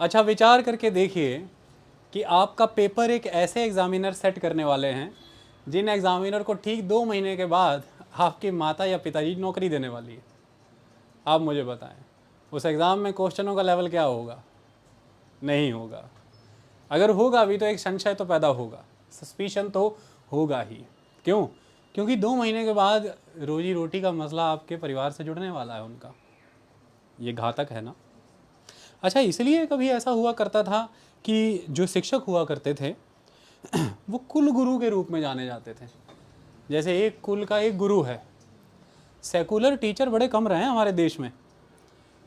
अच्छा विचार करके देखिए कि आपका पेपर एक ऐसे एग्ज़ामिनर सेट करने वाले हैं जिन एग्ज़ामिनर को ठीक 2 महीने के बाद आपकी माता या पिताजी नौकरी देने वाली है। आप मुझे बताएं उस एग्ज़ाम में क्वेश्चनों का लेवल क्या होगा? नहीं होगा। अगर होगा भी तो एक संशय तो पैदा होगा, सस्पिशन तो होगा ही। क्यों? क्योंकि 2 महीने के बाद रोजी रोटी का मसला आपके परिवार से जुड़ने वाला है उनका। ये घातक है ना। अच्छा इसलिए कभी ऐसा हुआ करता था कि जो शिक्षक हुआ करते थे वो कुल गुरु के रूप में जाने जाते थे। जैसे एक कुल का एक गुरु है। सेकुलर टीचर बड़े कम रहे हैं हमारे देश में।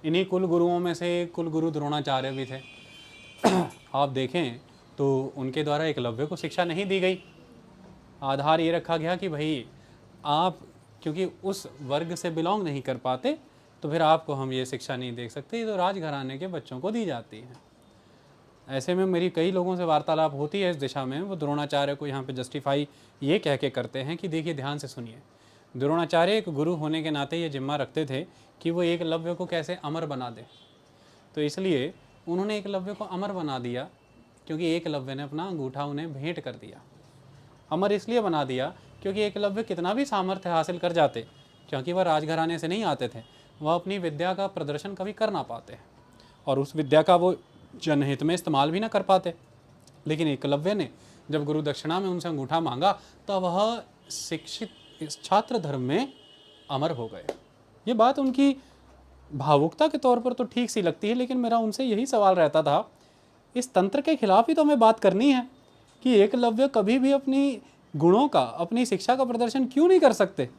इन्हीं कुल गुरुओं में से एक कुल गुरु द्रोणाचार्य भी थे। आप देखें तो उनके द्वारा एकलव्य को शिक्षा नहीं दी गई। आधार ये रखा गया कि भाई आप क्योंकि उस वर्ग से बिलोंग नहीं कर पाते तो फिर आपको हम ये शिक्षा नहीं दे सकते, ये तो राजघराने के बच्चों को दी जाती है। ऐसे में मेरी कई लोगों से वार्तालाप होती है इस दिशा में। वो द्रोणाचार्य को यहाँ पे जस्टिफाई ये कह के करते हैं कि देखिए ध्यान से सुनिए, द्रोणाचार्य एक गुरु होने के नाते ये जिम्मा रखते थे कि वो एकलव्य को कैसे अमर बना दे। तो इसलिए उन्होंने एकलव्य को अमर बना दिया क्योंकि एकलव्य ने अपना अंगूठा उन्हें भेंट कर दिया। अमर इसलिए बना दिया क्योंकि एकलव्य कितना भी सामर्थ्य हासिल कर जाते, क्योंकि वह राजघराने से नहीं आते थे, वह अपनी विद्या का प्रदर्शन कभी कर ना पाते और उस विद्या का वो जनहित में इस्तेमाल भी ना कर पाते। लेकिन एकलव्य ने जब गुरु दक्षिणा में उनसे अंगूठा मांगा तो वह शिक्षित इस छात्र धर्म में अमर हो गए। ये बात उनकी भावुकता के तौर पर तो ठीक सी लगती है, लेकिन मेरा उनसे यही सवाल रहता था, इस तंत्र के खिलाफ ही तो हमें बात करनी है कि एकलव्य कभी भी अपनी गुणों का, अपनी शिक्षा का प्रदर्शन क्यों नहीं कर सकते।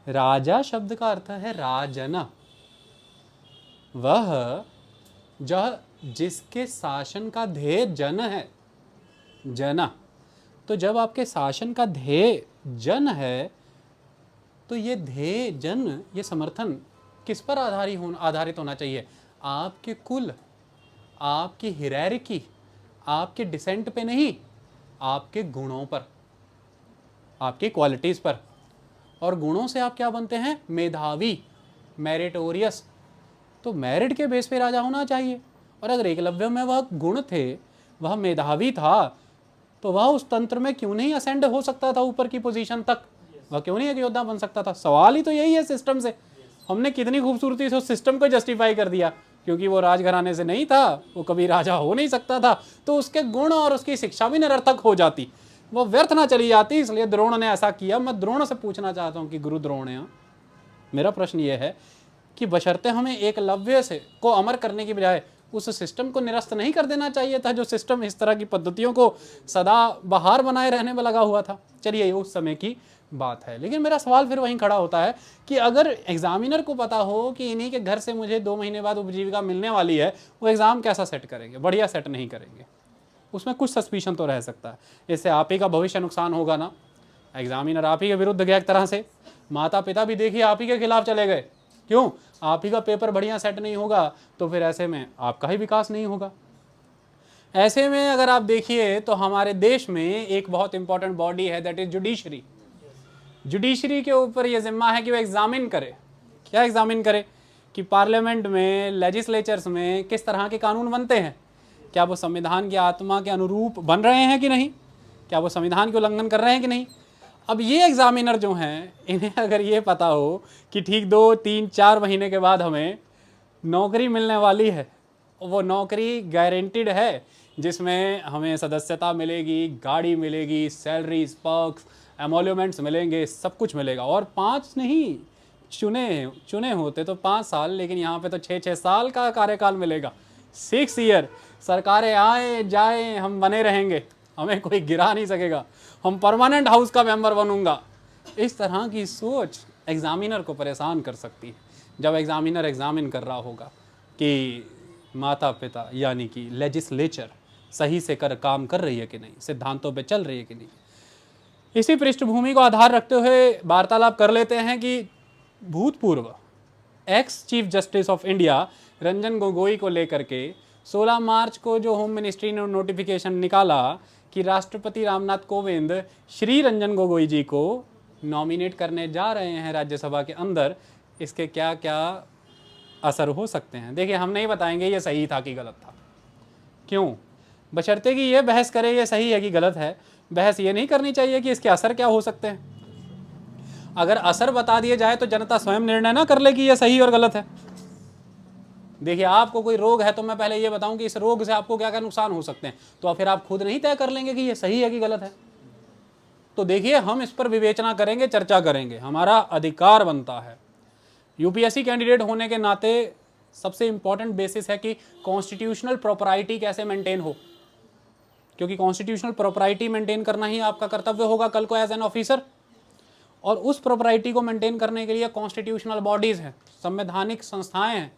राजा शब्द का अर्थ है राजन, वह जो जिसके शासन का ध्येय जन है, जना। तो जब आपके शासन का ध्येय जन है तो ये ध्येय जन, ये समर्थन किस पर आधारित होना चाहिए? आपके कुल, आपकी हिरार्की, आपके डिसेंट पे नहीं, आपके गुणों पर, आपकी क्वालिटीज़ पर। और गुणों से आप क्या बनते हैं? मेधावी, मेरिटोरियस। तो मेरिट के बेस पे राजा होना चाहिए। और अगर एकलव्य में वह गुण थे, वह मेधावी था, तो वह उस तंत्र में क्यों नहीं असेंड हो सकता था ऊपर की पोजीशन तक? वह क्यों नहीं एक योद्धा बन सकता था? सवाल ही तो यही है सिस्टम से। हमने कितनी खूबसूरती से उस सिस्टम को जस्टिफाई कर दिया, क्योंकि वो राजघराने से नहीं था, वो कभी राजा हो नहीं सकता था, तो उसके गुण और उसकी शिक्षा भी निरर्थक हो जाती, वो व्यर्थ ना चली जाती। इसलिए द्रोण ने ऐसा किया। मैं द्रोण से पूछना चाहता हूँ कि गुरु द्रोण, मेरा प्रश्न ये है कि बशर्ते हमें एकलव्य से को अमर करने की बजाय उस सिस्टम को निरस्त नहीं कर देना चाहिए था जो सिस्टम इस तरह की पद्धतियों को सदा बहार बनाए रहने में लगा हुआ था। चलिए ये उस समय की बात है, लेकिन मेरा सवाल फिर वहीं खड़ा होता है कि अगर एग्जामिनर को पता हो कि इन्हीं के घर से मुझे 2 महीने बाद उपजीविका मिलने वाली है, वो एग्ज़ाम कैसा सेट करेंगे? बढ़िया सेट नहीं करेंगे। उसमें कुछ सस्पिशन तो रह सकता है। इससे आप ही का भविष्य नुकसान होगा ना। एग्जामिनर आप ही के विरुद्ध गया एक तरह से, माता पिता भी देखिए आप ही के खिलाफ चले गए। क्यों? आप ही का पेपर बढ़िया सेट नहीं होगा तो फिर ऐसे में आपका ही विकास नहीं होगा। ऐसे में अगर आप देखिए तो हमारे देश में एक बहुत इंपॉर्टेंट बॉडी है, दैट इज जुडिशरी। जुडिशरी के ऊपर यह जिम्मा है कि वो एग्जामिन करे। क्या एग्जामिन करे? कि पार्लियामेंट में, लेजिस्लेचर्स में किस तरह के कानून बनते हैं, क्या वो संविधान की आत्मा के अनुरूप बन रहे हैं कि नहीं, क्या वो संविधान के उल्लंघन कर रहे हैं कि नहीं। अब ये एग्जामिनर जो हैं, इन्हें अगर ये पता हो कि ठीक 2, 3, 4 महीने के बाद हमें नौकरी मिलने वाली है, वो नौकरी गारंटीड है जिसमें हमें सदस्यता मिलेगी, गाड़ी मिलेगी, सैलरीज, पर्क्स, एमोल्यूमेंट्स मिलेंगे, सब कुछ मिलेगा, और 5 नहीं, चुने होते तो 5 साल, लेकिन यहाँ पे तो 6-6 साल का कार्यकाल मिलेगा। 6 ईयर सरकारें आए जाए हम बने रहेंगे, हमें कोई गिरा नहीं सकेगा, हम परमानेंट हाउस का मेंबर बनूंगा। इस तरह की सोच एग्जामिनर को परेशान कर सकती है। जब एग्जामिनर एग्जामिन कर रहा होगा कि माता पिता यानी कि लेजिस्लेचर सही से काम कर रही है कि नहीं, सिद्धांतों पे चल रही है कि नहीं। इसी पृष्ठभूमि को आधार रखते हुए वार्तालाप कर लेते हैं कि भूतपूर्व ex chief justice of India Ranjan Gogoi को लेकर के 16 मार्च को जो होम मिनिस्ट्री ने नोटिफिकेशन निकाला कि राष्ट्रपति रामनाथ कोविंद श्री रंजन गोगोई जी को नॉमिनेट करने जा रहे हैं राज्यसभा के अंदर, इसके क्या क्या असर हो सकते हैं। देखिए हम नहीं बताएंगे ये सही था कि गलत था, क्यों, बशर्ते कि ये बहस करे ये सही है कि गलत है। बहस ये नहीं करनी चाहिए कि इसके असर क्या हो सकते हैं। अगर असर बता दिए जाए तो जनता स्वयं निर्णय ना कर ले कि ये सही और गलत है। देखिए आपको कोई रोग है तो मैं पहले ये बताऊं कि इस रोग से आपको क्या क्या नुकसान हो सकते हैं, तो फिर आप खुद नहीं तय कर लेंगे कि ये सही है कि गलत है। तो देखिए हम इस पर विवेचना करेंगे, चर्चा करेंगे, हमारा अधिकार बनता है। यूपीएससी कैंडिडेट होने के नाते सबसे इंपॉर्टेंट बेसिस है कि कॉन्स्टिट्यूशनल प्रॉपराइटी कैसे मेंटेन हो, क्योंकि कॉन्स्टिट्यूशनल प्रॉपराइटी मेंटेन करना ही आपका कर्तव्य होगा कल को एज एन ऑफिसर। और उस प्रॉपराइटी को मेंटेन करने के लिए कॉन्स्टिट्यूशनल बॉडीज़ हैं, संवैधानिक संस्थाएं हैं।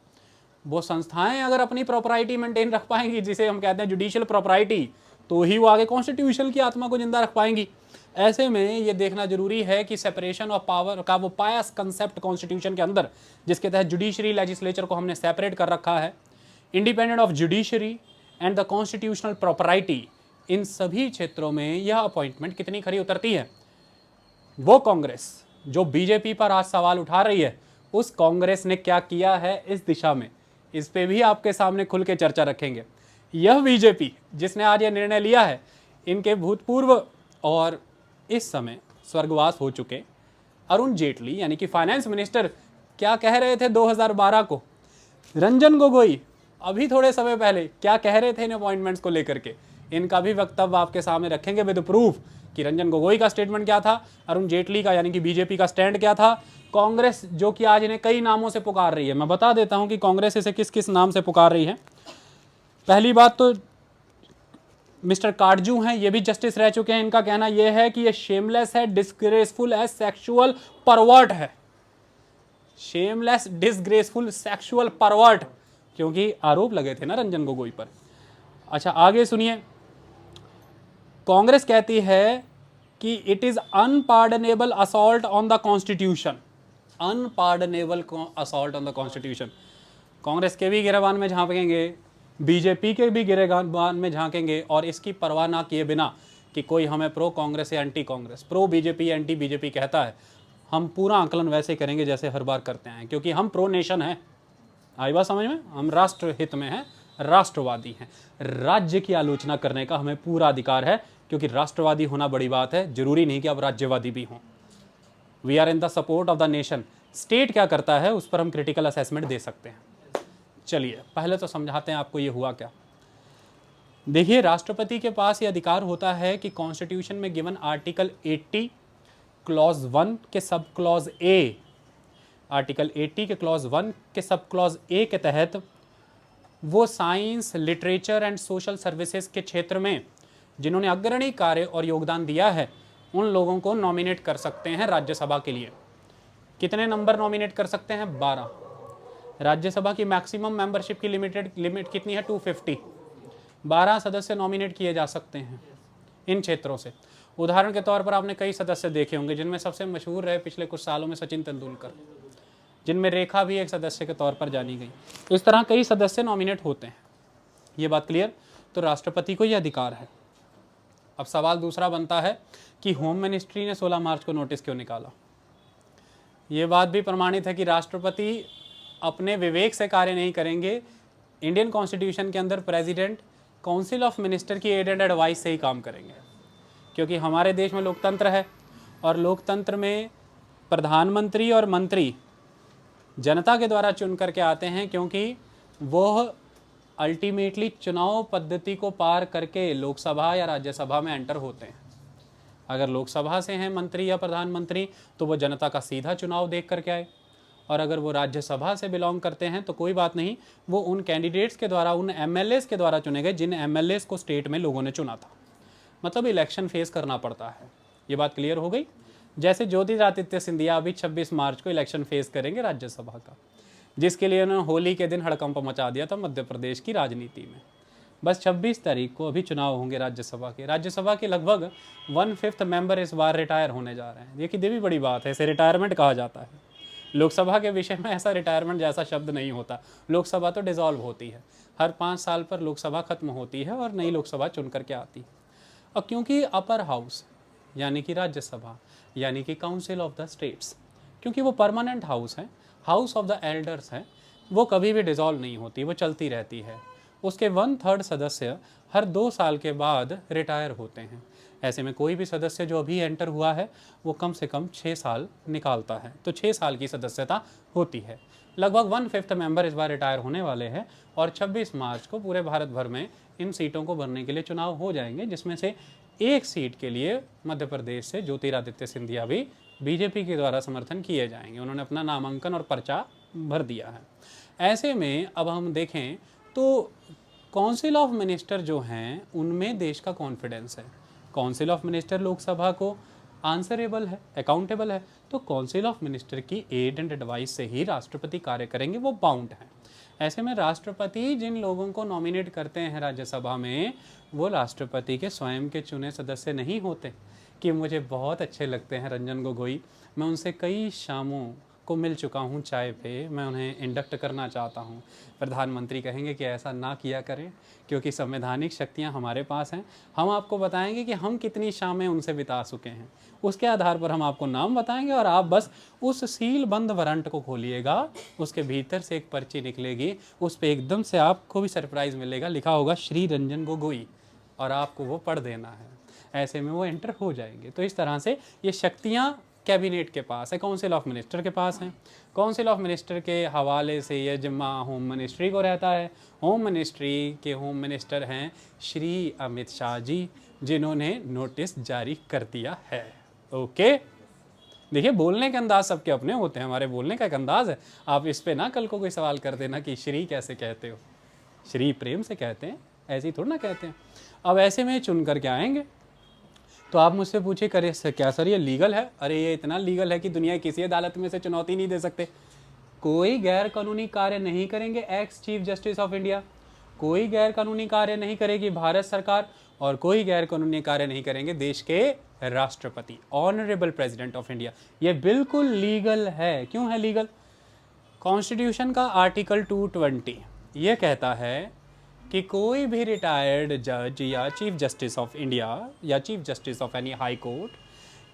वो संस्थाएं अगर अपनी प्रॉपराइटी मेंटेन रख पाएंगी, जिसे हम कहते हैं जुडिशियल प्रॉपराइटी, तो ही वो आगे कॉन्स्टिट्यूशन की आत्मा को जिंदा रख पाएंगी। ऐसे में ये देखना जरूरी है कि सेपरेशन ऑफ पावर का वो पायस कंसेप्ट कॉन्स्टिट्यूशन के अंदर, जिसके तहत जुडिशरी लेजिस्लेचर को हमने सेपरेट कर रखा है, independent of judiciary and the constitutional propriety, इन सभी क्षेत्रों में यह अपॉइंटमेंट कितनी खरी उतरती है। वो कांग्रेस जो बीजेपी पर आज सवाल उठा रही है, उस कांग्रेस ने क्या किया है इस दिशा में, इस पे भी आपके सामने खुल के चर्चा रखेंगे। यह बीजेपी जिसने आज यह निर्णय लिया है, इनके भूतपूर्व और इस समय स्वर्गवास हो चुके अरुण जेटली यानी कि फाइनेंस मिनिस्टर क्या कह रहे थे 2012 को, रंजन गोगोई अभी थोड़े समय पहले क्या कह रहे थे इन अपॉइंटमेंट्स को लेकर के, इनका भी वक्तव्य आपके सामने रखेंगे विद प्रूफ कि रंजन गोगोई का स्टेटमेंट क्या था, अरुण जेटली का यानी कि बीजेपी का स्टैंड क्या था। कांग्रेस जो कि आज इन्हें कई नामों से पुकार रही है, मैं बता देता हूं कि कांग्रेस इसे किस किस नाम से पुकार रही है। पहली बात तो मिस्टर काटजू हैं, ये भी जस्टिस रह चुके हैं। इनका कहना यह है कि ये शेमलेस है, डिस्ग्रेसफुल है, सेक्सुअल परवर्ट है। शेमलेस, डिसग्रेसफुल, सेक्सुअल परवर्ट, क्योंकि आरोप लगे थे ना रंजन गोगोई पर। अच्छा आगे सुनिए, कांग्रेस कहती है कि it is unpardonable assault on the constitution, unpardonable assault on the constitution. Congress के भी गिरबान में झांकेंगे, बीजेपी के भी गिरबान में झांकेंगे, और इसकी परवाह ना किए बिना कि कोई हमें प्रो कांग्रेस या एंटी कांग्रेस, प्रो बीजेपी या एंटी बीजेपी कहता है, हम पूरा आकलन वैसे करेंगे जैसे हर बार करते हैं, क्योंकि हम प्रो नेशन हैं। आई बात समझ में, हम राष्ट्र हित में हैं, राष्ट्रवादी हैं। राज्य की आलोचना करने का हमें पूरा अधिकार है, क्योंकि राष्ट्रवादी होना बड़ी बात है, जरूरी नहीं कि आप राज्यवादी भी हों। We are in the support of the nation. State क्या करता है उस पर हम क्रिटिकल असेसमेंट दे सकते हैं। चलिए पहले तो समझाते हैं आपको ये हुआ क्या। देखिए राष्ट्रपति के पास ये अधिकार होता है कि कॉन्स्टिट्यूशन में गिवन आर्टिकल 80 क्लॉज 1 के सब क्लॉज ए, आर्टिकल 80 के क्लॉज 1 के सब क्लॉज ए के तहत वो science, literature and social services के क्षेत्र में जिन्होंने अग्रणी कार्य और योगदान दिया है, उन लोगों को नॉमिनेट कर सकते हैं राज्यसभा के लिए। कितने नंबर नॉमिनेट कर सकते हैं? 12। राज्यसभा की मैक्सिमम मेंबरशिप की लिमिट कितनी है? 250। 12 सदस्य नॉमिनेट किए जा सकते हैं इन क्षेत्रों से। उदाहरण के तौर पर आपने कई सदस्य देखे होंगे, जिनमें सबसे मशहूर रहे पिछले कुछ सालों में सचिन तेंदुलकर, जिनमें रेखा भी एक सदस्य के तौर पर जानी गई। इस तरह कई सदस्य नॉमिनेट होते हैं। ये बात क्लियर? तो राष्ट्रपति को यह अधिकार है। अब सवाल दूसरा बनता है कि होम मिनिस्ट्री ने 16 मार्च को नोटिस क्यों निकाला। ये बात भी प्रमाणित है कि राष्ट्रपति अपने विवेक से कार्य नहीं करेंगे। इंडियन कॉन्स्टिट्यूशन के अंदर प्रेसिडेंट काउंसिल ऑफ मिनिस्टर की एड एंड एडवाइस से ही काम करेंगे, क्योंकि हमारे देश में लोकतंत्र है, और लोकतंत्र में प्रधानमंत्री और मंत्री जनता के द्वारा चुन करके आते हैं, क्योंकि वह अल्टीमेटली चुनाव पद्धति को पार करके लोकसभा या राज्यसभा में एंटर होते हैं। अगर लोकसभा से हैं मंत्री या प्रधानमंत्री तो वो जनता का सीधा चुनाव देख करके आए, और अगर वो राज्यसभा से बिलोंग करते हैं तो कोई बात नहीं, वो उन कैंडिडेट्स के द्वारा, उन एमएलएस के द्वारा चुने गए जिन एमएलएस को स्टेट में लोगों ने चुना था। मतलब इलेक्शन फेस करना पड़ता है। ये बात क्लियर हो गई? जैसे ज्योतिरादित्य सिंधिया अभी 26 मार्च को इलेक्शन फेस करेंगे राज्यसभा का, जिसके लिए उन्होंने होली के दिन हड़कंप मचा दिया था मध्य प्रदेश की राजनीति में। बस 26 तारीख को अभी चुनाव होंगे राज्यसभा के। राज्यसभा के लगभग 1/5 मेंबर इस बार रिटायर होने जा रहे हैं। ये कितनी भी बड़ी बात है, इसे रिटायरमेंट कहा जाता है। लोकसभा के विषय में ऐसा रिटायरमेंट जैसा शब्द नहीं होता। लोकसभा तो डिसॉल्व होती है, हर 5 साल पर लोकसभा खत्म होती है और नई लोकसभा चुन करके आती है। और क्योंकि अपर हाउस यानी कि राज्यसभा यानी कि काउंसिल ऑफ द स्टेट्स, क्योंकि वो परमानेंट हाउस है, हाउस ऑफ द एल्डर्स है, वो कभी भी डिसॉल्व नहीं होती, वो चलती रहती है। उसके 1/3 सदस्य हर 2 साल के बाद रिटायर होते हैं। ऐसे में कोई भी सदस्य जो अभी एंटर हुआ है वो कम से कम 6 साल निकालता है, तो 6 साल की सदस्यता होती है। लगभग 1/5 मेंबर इस बार रिटायर होने वाले हैं और 26 मार्च को पूरे भारत भर में इन सीटों को भरने के लिए चुनाव हो जाएंगे, जिसमें से एक सीट के लिए मध्य प्रदेश से ज्योतिरादित्य सिंधिया भी बीजेपी के द्वारा समर्थन किए जाएंगे। उन्होंने अपना नामांकन और पर्चा भर दिया है। ऐसे में अब हम देखें तो काउंसिल ऑफ मिनिस्टर जो हैं उनमें देश का कॉन्फिडेंस है। काउंसिल ऑफ मिनिस्टर लोकसभा को आंसरेबल है, अकाउंटेबल है, तो काउंसिल ऑफ मिनिस्टर की एड एंड एडवाइस से ही राष्ट्रपति कार्य करेंगे, वो बाउंड हैं। ऐसे में राष्ट्रपति जिन लोगों को नॉमिनेट करते हैं राज्यसभा में, वो राष्ट्रपति के स्वयं के चुने सदस्य नहीं होते। कि मुझे बहुत अच्छे लगते हैं रंजन गोगोई, मैं उनसे कई शामों को मिल चुका हूँ चाय पे, मैं उन्हें इंडक्ट करना चाहता हूँ। प्रधानमंत्री कहेंगे कि ऐसा ना किया करें क्योंकि संवैधानिक शक्तियाँ हमारे पास हैं। हम आपको बताएंगे कि हम कितनी शामें उनसे बिता चुके हैं, उसके आधार पर हम आपको नाम बताएंगे और आप बस उस सील बंद वारंट को खोलिएगा, उसके भीतर से एक पर्ची निकलेगी, उस पर एकदम से आपको भी सरप्राइज़ मिलेगा, लिखा होगा श्री रंजन गोगोई, और आपको वो पढ़ देना है। ऐसे में वो एंटर हो जाएंगे। तो इस तरह से ये शक्तियाँ कैबिनेट के पास है, काउंसिल ऑफ मिनिस्टर के पास हैं। काउंसिल ऑफ मिनिस्टर के हवाले से ये जिम्मा होम मिनिस्ट्री को रहता है। होम मिनिस्ट्री के होम मिनिस्टर हैं श्री अमित शाह जी, जिन्होंने नोटिस जारी कर दिया है। ओके, देखिए बोलने के अंदाज सबके अपने होते हैं, हमारे बोलने का एक अंदाज है। आप इस पे ना कल को कोई सवाल कर देना कि श्री कैसे कहते हो, श्री प्रेम से कहते हैं, ऐसे ही थोड़ा ना कहते हैं। अब ऐसे में चुन कर के आएंगे तो आप मुझसे पूछिए करे क्या सर ये लीगल है? अरे ये इतना लीगल है कि दुनिया की किसी अदालत में से चुनौती नहीं दे सकते। कोई गैर कानूनी कार्य नहीं करेंगे ex chief justice of India, कोई गैर कानूनी कार्य नहीं करेगी भारत सरकार, और कोई गैर कानूनी कार्य नहीं करेंगे देश के राष्ट्रपति, ऑनरेबल प्रेसिडेंट ऑफ इंडिया। ये बिल्कुल लीगल है। क्यों है लीगल? कॉन्स्टिट्यूशन का आर्टिकल 220 ये कहता है कि कोई भी रिटायर्ड जज या चीफ जस्टिस ऑफ इंडिया या chief justice of any high court,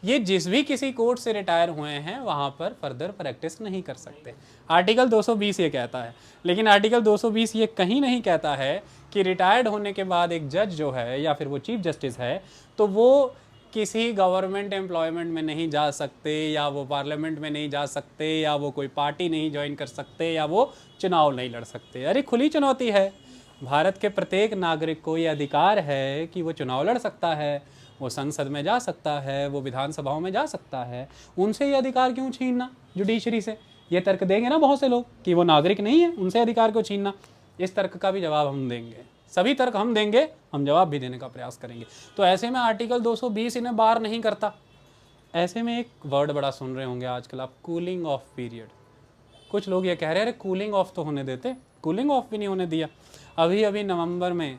ये जिस भी किसी कोर्ट से रिटायर हुए हैं वहाँ पर फर्दर प्रैक्टिस नहीं कर सकते। आर्टिकल 220 ये कहता है। लेकिन आर्टिकल 220 ये कहीं नहीं कहता है कि रिटायर्ड होने के बाद एक जज जो है या फिर वो चीफ जस्टिस है तो वो किसी गवर्नमेंट एम्प्लॉयमेंट में नहीं जा सकते, या वो पार्लियामेंट में नहीं जा सकते, या वो कोई पार्टी नहीं ज्वाइन कर सकते, या वो चुनाव नहीं लड़ सकते। अरे खुली चुनौती है। भारत के प्रत्येक नागरिक को ये अधिकार है कि वो चुनाव लड़ सकता है, वो संसद में जा सकता है, वो विधानसभाओं में जा सकता है। उनसे ये अधिकार क्यों छीनना जुडिशरी से? ये तर्क देंगे ना बहुत से लोग कि वो नागरिक नहीं है, उनसे अधिकार क्यों छीनना। इस तर्क का भी जवाब हम देंगे, सभी तर्क हम देंगे, हम जवाब भी देने का प्रयास करेंगे। तो ऐसे में आर्टिकल 220 इन्हें बार नहीं करता। ऐसे में एक वर्ड बड़ा सुन रहे होंगे आजकल आप, कूलिंग ऑफ पीरियड। कुछ लोग ये कह रहे हैं कूलिंग ऑफ तो होने देते, कूलिंग ऑफ भी नहीं होने दिया। अभी अभी नवंबर में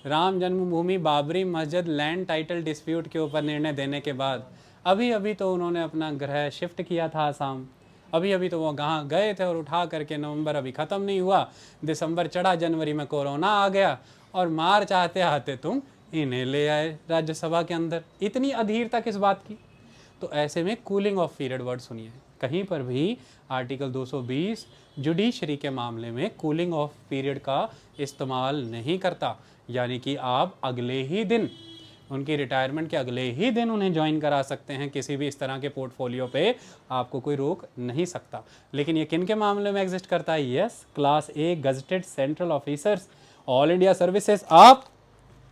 राम जन्मभूमि बाबरी मस्जिद लैंड टाइटल डिस्प्यूट के ऊपर निर्णय देने के बाद अभी अभी तो उन्होंने अपना गृह शिफ्ट किया था आसाम। अभी अभी तो वो कहाँ गए थे और उठा करके, नवंबर अभी ख़त्म नहीं हुआ, दिसंबर चढ़ा, जनवरी में कोरोना आ गया और मार्च आते आते तुम इन्हें ले आए राज्यसभा के अंदर। इतनी अधीरता किस बात की? तो ऐसे में कूलिंग ऑफ पीरियड वर्ड सुनिए, कहीं पर भी आर्टिकल 220 जुडिशरी के मामले में कूलिंग ऑफ पीरियड का इस्तेमाल नहीं करता। यानी कि आप अगले ही दिन, उनकी रिटायरमेंट के अगले ही दिन उन्हें ज्वाइन करा सकते हैं किसी भी इस तरह के पोर्टफोलियो पे, आपको कोई रोक नहीं सकता। लेकिन ये किन के मामले में एग्जिस्ट करता है? यस, क्लास ए gazetted central officers, all India services. आप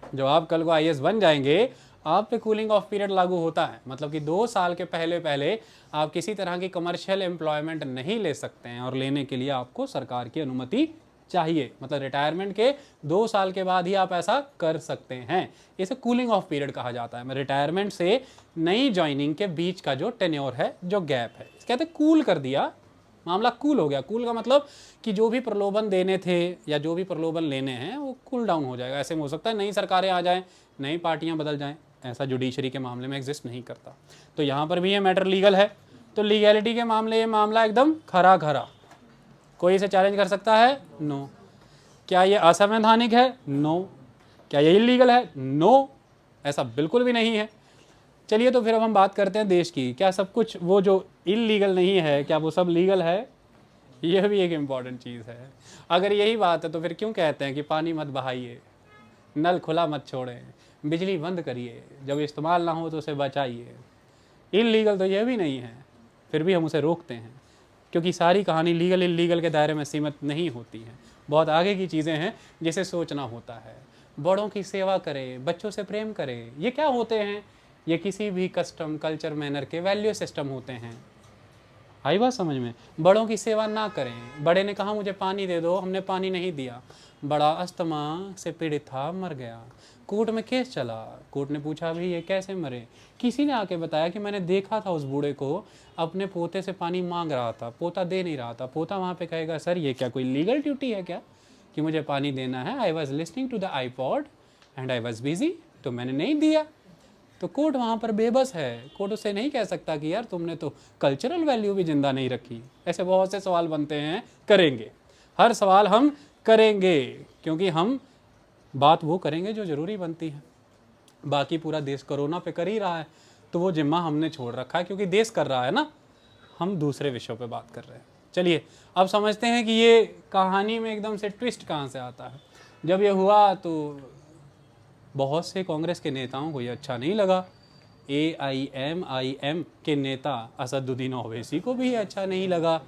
जब आप कल को IAS बन जाएंगे, आप पे कूलिंग ऑफ पीरियड लागू होता है। मतलब कि 2 साल के पहले आप किसी तरह की कमर्शियल एम्प्लॉयमेंट नहीं ले सकते हैं, और लेने के लिए आपको सरकार की अनुमति चाहिए। मतलब रिटायरमेंट के 2 साल के बाद ही आप ऐसा कर सकते हैं। इसे कूलिंग ऑफ पीरियड कहा जाता है। रिटायरमेंट से नई ज्वाइनिंग के बीच का जो टेन्योर है, जो गैप है, कहते हैं कूल कर दिया, मामला कूल हो गया। कूल का मतलब कि जो भी प्रलोभन देने थे या जो भी प्रलोभन लेने हैं वो कूल डाउन हो जाएगा। ऐसे में हो सकता है नई सरकारें आ जाएं, नई पार्टियां बदल जाएं, ऐसा जुडिशरी के मामले में एग्जिस्ट नहीं करता। तो यहाँ पर भी ये मैटर लीगल है। तो लीगैलिटी के मामले ये मामला एकदम खरा खरा, कोई इसे चैलेंज कर सकता है? नो। क्या ये असंवैधानिक है? नो। क्या ये इलीगल है? नो, ऐसा बिल्कुल भी नहीं है। चलिए तो फिर अब हम बात करते हैं देश की। क्या सब कुछ वो जो इलीगल नहीं है, क्या वो सब लीगल है? यह भी एक इम्पॉर्टेंट चीज़ है। अगर यही बात है तो फिर क्यों कहते हैं कि पानी मत बहाइए, नल खुला मत छोड़ें, बिजली बंद करिए, जब इस्तेमाल ना हो तो उसे बचाइए। इलीगल तो यह भी नहीं है, फिर भी हम उसे रोकते हैं, क्योंकि सारी कहानी लीगल इलीगल के दायरे में सीमित नहीं होती है। बहुत आगे की चीज़ें हैं जिसे सोचना होता है। बड़ों की सेवा करें, बच्चों से प्रेम करें, ये क्या होते हैं? ये किसी भी कस्टम, कल्चर, मैनर के वैल्यू सिस्टम होते हैं। आई बात समझ में? बड़ों की सेवा ना करें। बड़े ने कहा मुझे पानी दे दो, हमने पानी नहीं दिया, बड़ा अस्थमा से पीड़ित था, मर गया। कोर्ट में केस चला, कोर्ट ने पूछा भी ये कैसे मरे? किसी ने आके बताया कि मैंने देखा था उस बूढ़े को अपने पोते से पानी मांग रहा था, पोता दे नहीं रहा था। पोता वहाँ पे कहेगा सर ये क्या कोई लीगल ड्यूटी है क्या कि मुझे पानी देना है? I was listening to the iPod and I was busy, तो मैंने नहीं दिया। तो कोर्ट वहाँ पर बेबस है। कोर्ट उसे नहीं कह सकता कि यार तुमने तो कल्चरल वैल्यू भी जिंदा नहीं रखी। ऐसे बहुत से सवाल बनते हैं, करेंगे, हर सवाल हम करेंगे, क्योंकि हम बात वो करेंगे जो ज़रूरी बनती है। बाकी पूरा देश कोरोना पे कर ही रहा है, तो वो जिम्मा हमने छोड़ रखा है, क्योंकि देश कर रहा है ना, हम दूसरे विषयों पे बात कर रहे हैं। चलिए अब समझते हैं कि ये कहानी में एकदम से ट्विस्ट कहाँ से आता है। जब ये हुआ तो बहुत से कांग्रेस के नेताओं को ये अच्छा नहीं लगा। AIM के नेता असदुद्दीन ओवैसी को भी अच्छा नहीं लगा,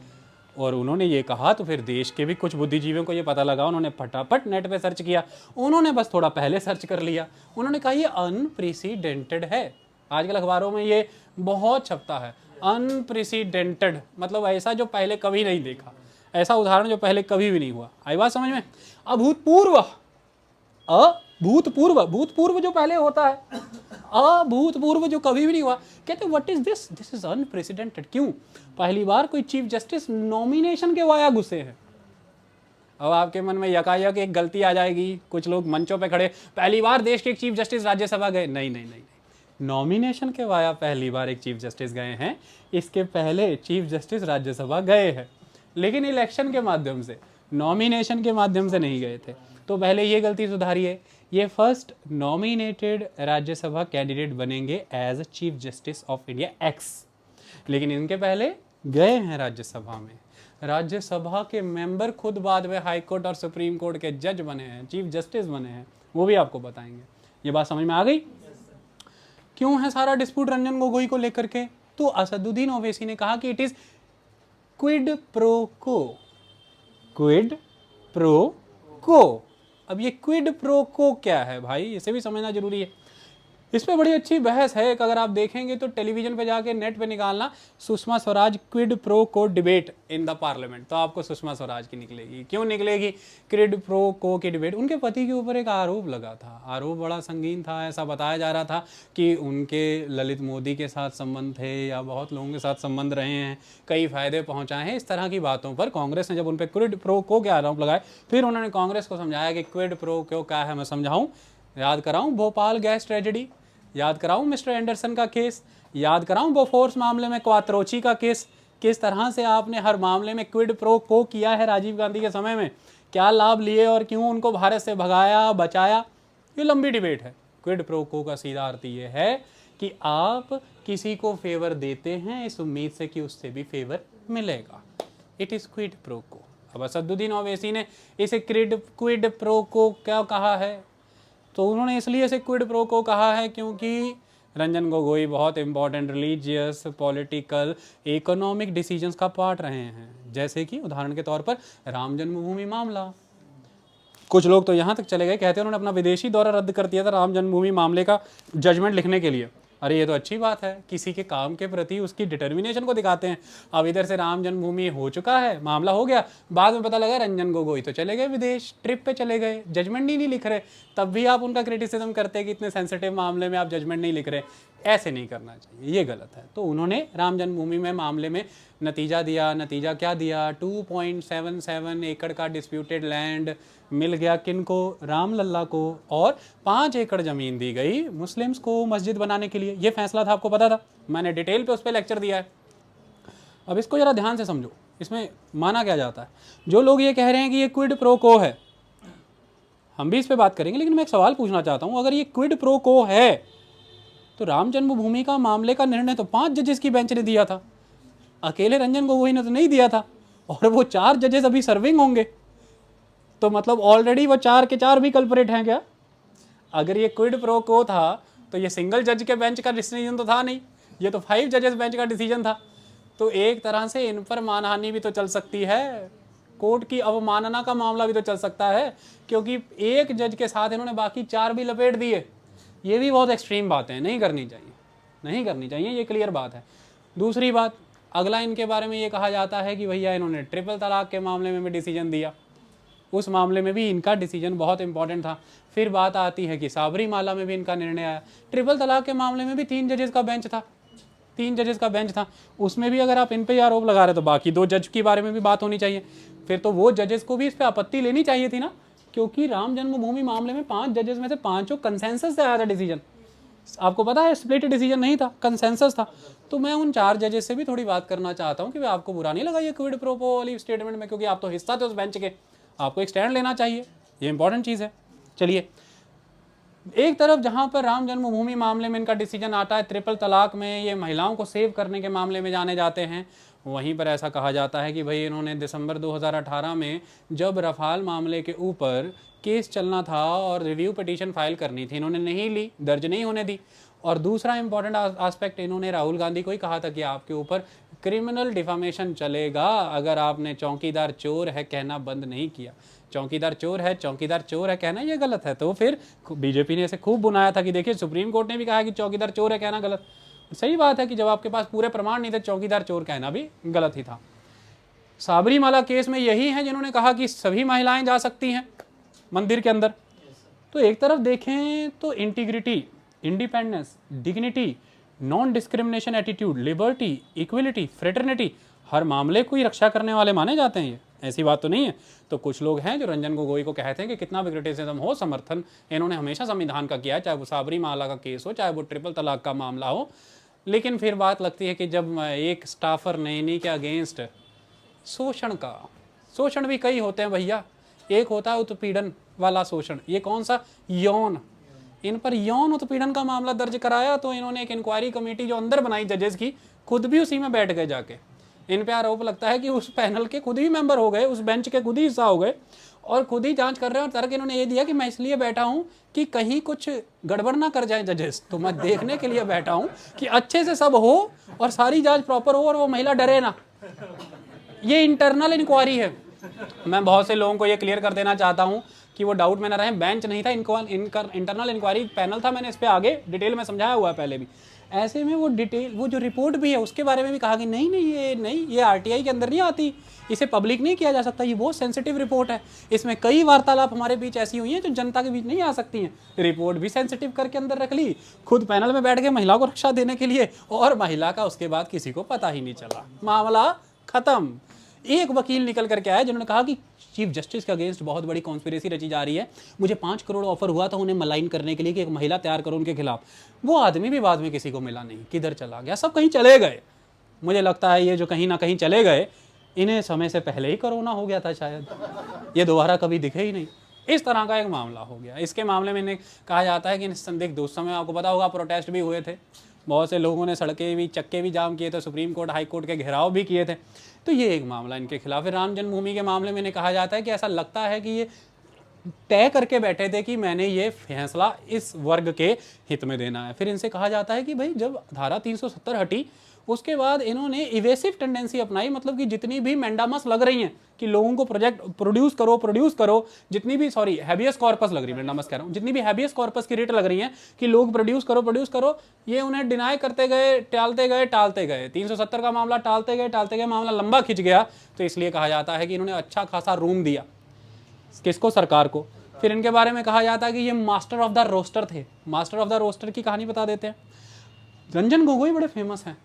और उन्होंने ये कहा तो फिर देश के भी कुछ बुद्धिजीवियों को ये पता लगा। उन्होंने फटाफट नेट पे सर्च किया, उन्होंने बस थोड़ा पहले सर्च कर लिया। उन्होंने कहा ये अनप्रेसिडेंटेड है। आजकल अखबारों में ये बहुत छपता है, अनप्रेसिडेंटेड, मतलब ऐसा जो पहले कभी नहीं देखा, ऐसा उदाहरण जो पहले कभी भी नहीं हुआ। आई बात समझ में? अभूतपूर्व, अभूतपूर्व, भूतपूर्व जो पहले होता है, अभूतपूर्व जो कभी भी नहीं हुआ। कहते what is this, this is unprecedented. क्यों? पहली बार कोई चीफ जस्टिस नॉमिनेशन के वाया घुसे हैं। अब आपके मन में यकायक एक गलती आ जाएगी, कुछ लोग मंचों पे खड़े, पहली बार देश के एक चीफ जस्टिस राज्यसभा गए। नहीं नहीं नहीं, नॉमिनेशन के वाया पहली बार एक चीफ जस्टिस गए हैं। इसके पहले चीफ जस्टिस राज्यसभा गए हैं, लेकिन इलेक्शन के माध्यम से, नॉमिनेशन के माध्यम से नहीं गए थे। तो पहले ये गलती सुधारिए, ये फर्स्ट नॉमिनेटेड राज्यसभा कैंडिडेट बनेंगे as chief justice of India ex, लेकिन इनके पहले गए हैं राज्यसभा में। राज्यसभा के मेंबर खुद बाद में हाई कोर्ट और सुप्रीम कोर्ट के जज बने हैं, चीफ जस्टिस बने हैं, वो भी आपको बताएंगे। ये बात समझ में आ गई? क्यों है सारा डिस्प्यूट रंजन गोगोई को लेकर के? तो असदुद्दीन ओवैसी ने कहा कि इट इज क्विड प्रो को, क्विड प्रो को। अब ये क्विड प्रो को क्या है भाई, इसे भी समझना जरूरी है। इस पे बड़ी अच्छी बहस है। एक अगर आप देखेंगे तो टेलीविजन पे जाके नेट पे निकालना सुषमा स्वराज क्विड प्रो को डिबेट इन द पार्लियामेंट, तो आपको सुषमा स्वराज की निकलेगी। क्यों निकलेगी? क्विड प्रो को की डिबेट। उनके पति के ऊपर एक आरोप लगा था, आरोप बड़ा संगीन था। ऐसा बताया जा रहा था कि उनके ललित मोदी के साथ संबंध थे या बहुत लोगों के साथ संबंध रहे हैं, कई फायदे पहुँचाए हैं। इस तरह की बातों पर कांग्रेस ने जब उन पर क्विड प्रो को के आरोप लगाए, फिर उन्होंने कांग्रेस को समझाया कि क्विड प्रो को क्या है। मैं समझाऊँ, याद कराऊं भोपाल गैस ट्रेजेडी, याद कराऊं मिस्टर एंडरसन का केस, याद कराऊं बोफोर्स मामले में क्वात्रोची का केस, किस तरह से आपने हर मामले में क्विड प्रो को किया है राजीव गांधी के समय में, क्या लाभ लिए और क्यों उनको भारत से भगाया, बचाया। ये लंबी डिबेट है। क्विड प्रो को का सीधा अर्थ ये है कि आप किसी को फेवर देते हैं इस उम्मीद से कि उससे भी फेवर मिलेगा। इट इज क्विड प्रो को। अब असदुद्दीन ओवैसी ने इसे क्विड प्रो को क्या कहा है? तो उन्होंने इसलिए इसे क्विड प्रो को कहा है क्योंकि रंजन गोगोई बहुत important religious, political, economic decisions का पार्ट रहे हैं। जैसे कि उदाहरण के तौर पर राम जन्मभूमि मामला। कुछ लोग तो यहाँ तक चले गए, कहते हैं उन्होंने अपना विदेशी दौरा रद्द कर दिया था राम जन्मभूमि मामले का जजमेंट लिखने के लिए। अरे ये तो अच्छी बात है, किसी के काम के प्रति उसकी डिटर्मिनेशन को दिखाते हैं। अब इधर से राम जन्मभूमि हो चुका है, मामला हो गया, बाद में पता लगा रंजन गोगोई तो चले गए विदेश, ट्रिप पे चले गए, जजमेंट नहीं लिख रहे, तब भी आप उनका क्रिटिसिज्म करते हैं कि इतने सेंसिटिव मामले में आप जजमेंट नहीं लिख रहे। ऐसे नहीं करना चाहिए, ये गलत है। तो उन्होंने राम जन्मभूमि में मामले में नतीजा दिया। नतीजा क्या दिया? 2.77 एकड़ का डिस्प्यूटेड लैंड मिल गया किनको? राम लल्ला को। और 5 एकड़ ज़मीन दी गई मुस्लिम्स को मस्जिद बनाने के लिए। ये फैसला था, आपको पता था, मैंने डिटेल पे उस पर लेक्चर दिया है। अब इसको ज़रा ध्यान से समझो, इसमें माना क्या जाता है। जो लोग ये कह रहे हैं कि ये क्विड प्रो को है, हम भी इस पर बात करेंगे, लेकिन मैं एक सवाल पूछना चाहता हूँ। अगर ये क्विड प्रो को है तो राम जन्मभूमि का मामले का निर्णय तो 5 जजेस की बेंच ने दिया था, अकेले रंजन गोगोई ने तो नहीं दिया था। और वो 4 जजेस अभी सर्विंग होंगे, तो मतलब ऑलरेडी वो 4 के 4 भी कल्परेट हैं क्या? अगर ये क्विड प्रो को था तो ये सिंगल जज के बेंच का डिसीजन तो था नहीं, ये तो 5 जजेस बेंच का डिसीजन था। तो एक तरह से इन पर मानहानि भी तो चल सकती है, कोर्ट की अवमानना का मामला भी तो चल सकता है, क्योंकि एक जज के साथ इन्होंने बाकी 4 भी लपेट दिए। ये भी बहुत एक्सट्रीम बात है, नहीं करनी चाहिए, नहीं करनी चाहिए, ये क्लियर बात है। दूसरी बात, अगला इनके बारे में ये कहा जाता है कि भैया इन्होंने ट्रिपल तलाक के मामले में भी डिसीजन दिया, उस मामले में भी इनका डिसीजन बहुत इंपॉर्टेंट था। फिर बात आती है कि साबरीमाला में भी इनका निर्णय आया। ट्रिपल तलाक के मामले में भी 3 जजेस का बेंच था, 3 जजेस का बेंच था, उसमें भी अगर आप इन पे आरोप लगा रहे तो बाकी 2 जज के बारे में भी बात होनी चाहिए। फिर तो वो जजेस को भी इस पर आपत्ति लेनी चाहिए थी ना, क्योंकि राम जन्मभूमि मामले में 5 जजेस में से 5 कंसेंसस से आया था डिसीजन। आपको पता है स्प्लिट डिसीजन नहीं था, कंसेंसस था। तो मैं उन 4 जजेस से भी थोड़ी बात करना चाहता हूँ कि भाई आपको बुरा नहीं लगा ये क्विड प्रो क्वो वाली स्टेटमेंट में, क्योंकि आप तो हिस्सा थे उस बेंच के, आपको एक स्टैंड लेना चाहिए, ये इंपॉर्टेंट चीज़ है। चलिए, एक तरफ जहां पर राम जन्मभूमि मामले में इनका डिसीजन आता है, ट्रिपल तलाक में ये महिलाओं को सेव करने के मामले में जाने जाते हैं, वहीं पर ऐसा कहा जाता है कि भाई इन्होंने दिसंबर 2018 में जब रफाल मामले के ऊपर केस चलना था और रिव्यू पिटीशन फाइल करनी थी, इन्होंने नहीं ली, दर्ज नहीं होने दी। और दूसरा इंपॉर्टेंट आस्पेक्ट, इन्होंने राहुल गांधी को ही कहा था कि आपके ऊपर क्रिमिनल डिफामेशन चलेगा अगर आपने चौकीदार चोर है कहना बंद नहीं किया। चौकीदार चोर है, चौकीदार चोर है कहना ये गलत है। तो फिर बीजेपी ने इसे खूब बुनाया था कि देखिए सुप्रीम कोर्ट ने भी कहा कि चौकीदार चोर है कहना गलत। सही बात है कि जब आपके पास पूरे प्रमाण नहीं थे, चौकीदार चोर कहना भी गलत ही था। साबरीमाला केस में यही है जिन्होंने कहा कि सभी महिलाएं जा सकती हैं मंदिर के अंदर। तो एक तरफ देखें तो integrity, independence, dignity, non discrimination attitude, liberty, equality, fraternity, हर मामले को ही रक्षा करने वाले माने जाते हैं। ये ऐसी बात तो नहीं है। तो कुछ लोग हैं जो रंजन गोगोई को कहते हैं कि कितना भी क्रिटिसिज्म हो, समर्थन इन्होंने हमेशा संविधान का किया है, चाहे वो साबरीमाला का केस हो, चाहे वो ट्रिपल तलाक का मामला हो। लेकिन फिर बात लगती है कि जब एक स्टाफर नैनी के अगेंस्ट शोषण का, शोषण भी कई होते हैं भैया, एक होता है उत्पीड़न वाला शोषण, ये कौन सा, यौन, इन पर यौन उत्पीड़न का मामला दर्ज कराया तो इन्होंने एक इंक्वायरी कमेटी जो अंदर बनाई जजेस की, खुद भी उसी में बैठ गए जाके। इन पे आरोप लगता है कि उस पैनल के खुद ही मेंबर हो गए, उस बेंच के खुद ही हिस्सा हो गए और खुद ही जांच कर रहे हैं। और तर्क इन्होंने ये दिया कि मैं इसलिए बैठा हूं कि कहीं कुछ गड़बड़ ना कर जाए जजेस, तो मैं देखने के लिए बैठा हूं कि अच्छे से सब हो और सारी जांच प्रॉपर हो और वो महिला डरे ना। ये इंटरनल इंक्वायरी है। मैं बहुत से लोगों को ये क्लियर कर देना चाहता हूं कि वो डाउट में ना रहे, बेंच नहीं था, इंटरनल इंक्वायरी पैनल था। मैंने इस पर आगे डिटेल में समझाया हुआ है पहले भी। ऐसे में वो डिटेल, वो जो रिपोर्ट भी है उसके बारे में भी कहा कि नहीं ये आरटीआई के अंदर नहीं आती, इसे पब्लिक नहीं किया जा सकता, ये बहुत सेंसिटिव रिपोर्ट है, इसमें कई वार्तालाप हमारे बीच ऐसी हुई हैं जो जनता के बीच नहीं आ सकती हैं। रिपोर्ट भी सेंसिटिव करके अंदर रख ली, खुद पैनल में बैठ के महिला को रक्षा देने के लिए, और महिला का उसके बाद किसी को पता ही नहीं चला, मामला खत्म। एक वकील निकल करके आया जिन्होंने कहा कि चीफ जस्टिस के अगेंस्ट बहुत बड़ी कॉन्स्पिरेसी रची जा रही है, मुझे 5 करोड़ ऑफर हुआ था उन्हें मलाइन करने के लिए कि एक महिला तैयार करो उनके खिलाफ। वो आदमी भी बाद में किसी को मिला नहीं, किधर चला गया, सब कहीं चले गए। मुझे लगता है ये जो कहीं ना कहीं चले गए, इन्हें समय से पहले ही कोरोना हो गया था शायद, ये दोबारा कभी दिखे ही नहीं। इस तरह का एक मामला हो गया। इसके मामले में इन्हें कहा जाता है कि संदिग्ध, उस समय आपको पता होगा प्रोटेस्ट भी हुए थे, बहुत से लोगों ने सड़कें भी, चक्के भी जाम किए थे, सुप्रीम कोर्ट हाई कोर्ट के घेराव भी किए थे। तो ये एक मामला इनके खिलाफ है। राम जन्मभूमि के मामले में इन्हें कहा जाता है कि ऐसा लगता है कि ये तय करके बैठे थे कि मैंने ये फैसला इस वर्ग के हित में देना है। फिर इनसे कहा जाता है कि भाई जब धारा 370 हटी उसके बाद इन्होंने इवेसिव टेंडेंसी अपनाई, मतलब कि जितनी भी मैंडामस लग रही हैं कि लोगों को प्रोजेक्ट प्रोड्यूस करो, जितनी भी हैबियस कॉर्पस लग रही है, मैंडामस कह रहा हूँ, जितनी भी हैबियस कॉर्पस की रेट लग रही हैं कि लोग प्रोड्यूस करो, ये उन्हें डिनाई करते गए, टालते गए। 370 का मामला टालते गए, मामला लंबा खिंच गया। तो इसलिए कहा जाता है कि इन्होंने अच्छा खासा रूम दिया किसको, सरकार को। फिर इनके बारे में कहा जाता है कि ये मास्टर ऑफ द रोस्टर थे। मास्टर ऑफ द रोस्टर की कहानी बता देते हैं। रंजन गोगोई बड़े फेमस हैं,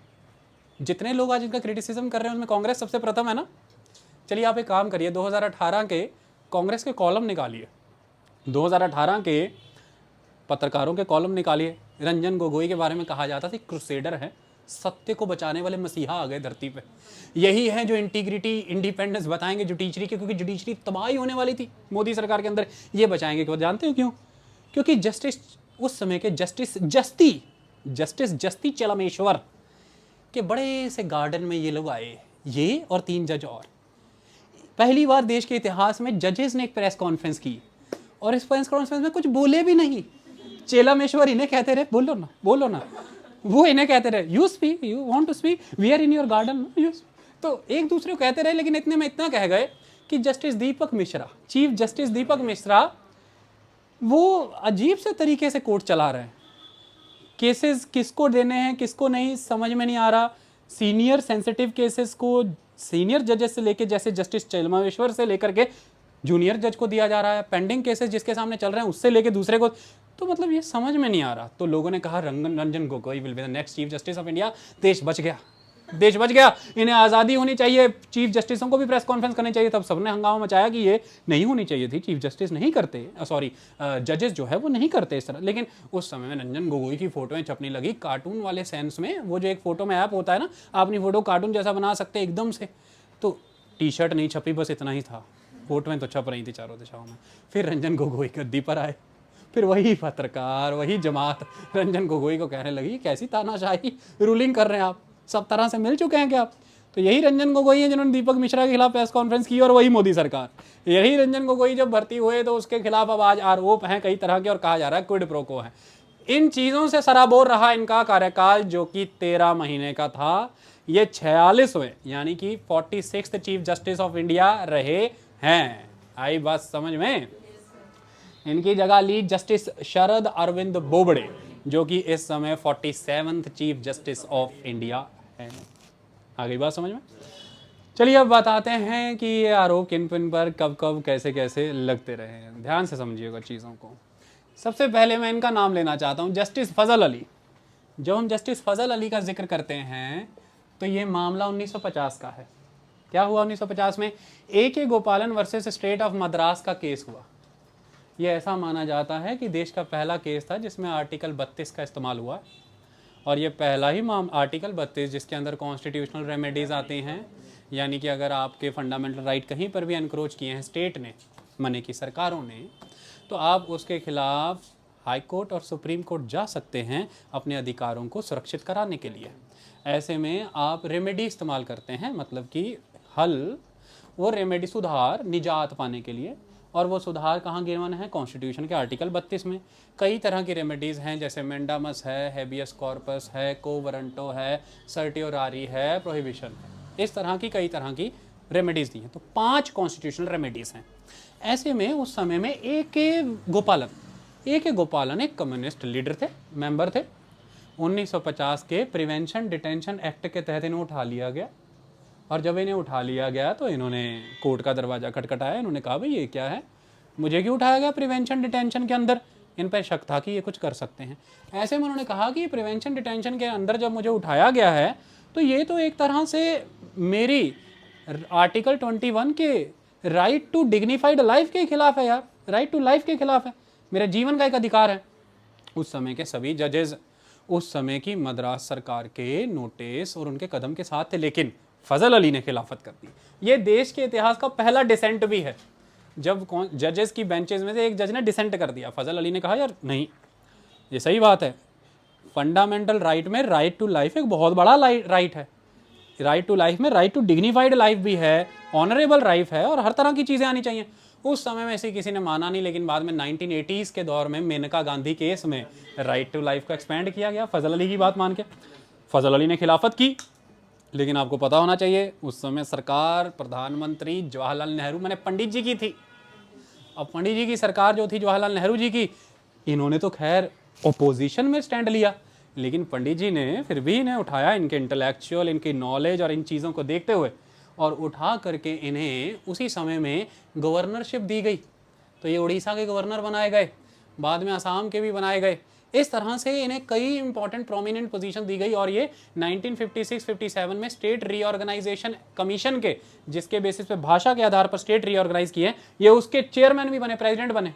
जितने लोग आज इनका क्रिटिसिज्म कर रहे हैं उसमें कांग्रेस सबसे प्रथम है ना। चलिए आप एक काम करिए, 2018 के कांग्रेस के कॉलम निकालिए, 2018 के पत्रकारों के कॉलम निकालिए। रंजन गोगोई के बारे में कहा जाता था क्रूसेडर है, सत्य को बचाने वाले मसीहा आ गए धरती पे। यही है जो इंटीग्रिटी, इंडिपेंडेंस बताएंगे जुडिशरी के, क्योंकि जुडिशरी तबाही होने वाली थी मोदी सरकार के अंदर। ये बचाएंगे क्यों, जानते हो क्यों? क्योंकि जस्टिस, उस समय के जस्टिस जस्ती चलमेश्वर के बड़े से गार्डन में ये लोग आए, ये और 3 जज और। पहली बार देश के इतिहास में जजेस ने एक प्रेस कॉन्फ्रेंस की और इस प्रेस कॉन्फ्रेंस में कुछ बोले भी नहीं। चेलामेश्वर इन्हें कहते रहे बोलो ना बोलो ना, वो इन्हें कहते रहे you speak, you want to speak, we are in your garden, तो एक दूसरे को कहते रहे। लेकिन इतने में इतना कह गए कि जस्टिस दीपक मिश्रा, चीफ जस्टिस दीपक मिश्रा, वो अजीब से तरीके से कोर्ट चला रहे हैं। केसेस किसको देने हैं किसको नहीं समझ में नहीं आ रहा। सीनियर सेंसिटिव केसेस को सीनियर जजेस से लेके, जैसे जस्टिस चेलामेश्वर से लेकर के जूनियर जज को दिया जा रहा है। पेंडिंग केसेस जिसके सामने चल रहे हैं उससे लेके दूसरे को, तो मतलब ये समझ में नहीं आ रहा। तो लोगों ने कहा Ranjan Gogoi will be the next chief justice of India. देश बच गया, देश बच गया, इन्हें आज़ादी होनी चाहिए, चीफ जस्टिसों को भी प्रेस कॉन्फ्रेंस करनी चाहिए। तब सबने हंगामा मचाया कि ये नहीं होनी चाहिए थी, चीफ जस्टिस नहीं करते, सॉरी जजेस जो है वो नहीं करते इस तरह। लेकिन उस समय में रंजन गोगोई की फोटोएं छपने लगी कार्टून वाले सेंस में। वो जो एक फोटो में ऐप होता है ना, आप अपनी फोटो कार्टून जैसा बना सकते हैं एकदम से, तो टी शर्ट नहीं छपी, बस इतना ही था, फोटोएं तो छप रही थी चारों दिशाओं में। फिर रंजन गोगोई गद्दी पर आए, फिर वही पत्रकार वही जमात रंजन गोगोई को कहने लगी कैसी तानाशाही रूलिंग कर रहे हैं आप, सब तरह से मिल चुके हैं क्या आप। तो यही रंजन गोगोई हैं जिन्होंने दीपक मिश्रा के खिलाफ प्रेस कॉन्फ्रेंस की, और वही मोदी सरकार। यही रंजन गोगोई जब भर्ती हुए तो उसके खिलाफ अब आज आरोप हैं कई तरह के, और कहा जा रहा है क्विड प्रो को है। इन चीज़ों से सराबोर रहा इनका कार्यकाल, जो कि 13 महीने का था। ये 46वें यानी कि 46th chief justice of India रहे हैं। आई बात समझ में। इनकी जगह ली जस्टिस शरद अरविंद बोबड़े, जो कि इस समय 47th chief justice of India है। आ गई बात समझ में। चलिए अब बताते हैं कि ये आरोप किन किन पर कब कब कैसे कैसे लगते रहे हैं। ध्यान से समझिएगा चीज़ों को। सबसे पहले मैं इनका नाम लेना चाहता हूँ, जस्टिस फजल अली। जब हम जस्टिस फजल अली का जिक्र करते हैं तो ये मामला 1950 का है। क्या हुआ 1950 में? A.K. गोपालन वर्सेस स्टेट ऑफ मद्रास का केस हुआ। ये ऐसा माना जाता है कि देश का पहला केस था जिसमें आर्टिकल 32 का इस्तेमाल हुआ, और ये पहला ही आर्टिकल 32 जिसके अंदर कॉन्स्टिट्यूशनल रेमेडीज़ आती हैं। यानी कि अगर आपके फंडामेंटल राइट कहीं पर भी एनक्रोच किए हैं स्टेट ने, माने की सरकारों ने, तो आप उसके खिलाफ हाई कोर्ट और सुप्रीम कोर्ट जा सकते हैं अपने अधिकारों को सुरक्षित कराने के लिए। ऐसे में आप रेमेडी इस्तेमाल करते हैं, मतलब कि हल, वो रेमेडी सुधार निजात पाने के लिए। और वो सुधार कहाँ गिवन है? कॉन्स्टिट्यूशन के आर्टिकल 32 में। कई तरह की रेमेडीज़ हैं, जैसे मेंडामस है, हेबियस कॉर्पस है, को वारंटो है, सर्टियोरारी है, प्रोहिबिशन है। इस तरह की कई तरह की रेमेडीज़ दी हैं। तो 5 कॉन्स्टिट्यूशनल रेमेडीज़ हैं। ऐसे में उस समय में A.K. गोपालन एक कम्युनिस्ट लीडर थे, मेंबर थे। 1950 के प्रिवेंशन डिटेंशन एक्ट के तहत इन्हें उठा लिया गया, और जब इन्हें उठा लिया गया तो इन्होंने कोर्ट का दरवाज़ा खटखटाया। इन्होंने कहा भाई ये क्या है, मुझे क्यों उठाया गया प्रिवेंशन डिटेंशन के अंदर? इन पर शक था कि ये कुछ कर सकते हैं। ऐसे में उन्होंने कहा कि प्रिवेंशन डिटेंशन के अंदर जब मुझे उठाया गया है तो ये तो एक तरह से मेरी आर्टिकल 21 के राइट टू डिग्निफाइड लाइफ के खिलाफ है यार, राइट टू लाइफ के खिलाफ है, मेरा जीवन का एक अधिकार है। उस समय के सभी जजेस उस समय की मद्रास सरकार के नोटिस और उनके कदम के साथ थे, लेकिन फजल अली ने खिलाफत कर दी। ये देश के इतिहास का पहला डिसेंट भी है, जब जजेस की बेंचेस में से एक जज ने डिसेंट कर दिया। फजल अली ने कहा यार नहीं, ये सही बात है, फंडामेंटल राइट में राइट टू लाइफ एक बहुत बड़ा राइट है। राइट टू लाइफ में राइट टू डिग्निफाइड लाइफ भी है, ऑनरेबल लाइफ है, और हर तरह की चीज़ें आनी चाहिए। उस समय में ऐसे किसी ने माना नहीं, लेकिन बाद में 1980s के दौर में मेनका गांधी केस में राइट टू लाइफ को एक्सपेंड किया गया फजल अली की बात मान के। फजल अली ने खिलाफत की, लेकिन आपको पता होना चाहिए उस समय सरकार प्रधानमंत्री जवाहरलाल नेहरू, मैंने पंडित जी की थी। अब पंडित जी की सरकार जो थी जवाहरलाल नेहरू जी की, इन्होंने तो खैर ओपोजिशन में स्टैंड लिया, लेकिन पंडित जी ने फिर भी इन्हें उठाया, इनके इंटेलेक्चुअल, इनकी नॉलेज और इन चीज़ों को देखते हुए, और उठा करके इन्हें उसी समय में गवर्नरशिप दी गई। तो ये उड़ीसा के गवर्नर बनाए गए, बाद में असम के भी बनाए गए। इस तरह से इन्हें कई इंपॉर्टेंट प्रोमिनेंट पोजीशन दी गई, और ये 1956-57 में स्टेट रीऑर्गेनाइजेशन कमीशन के, जिसके बेसिस पे भाषा के आधार पर स्टेट रीऑर्गेनाइज किए, ये उसके चेयरमैन भी बने, प्रेसिडेंट बने।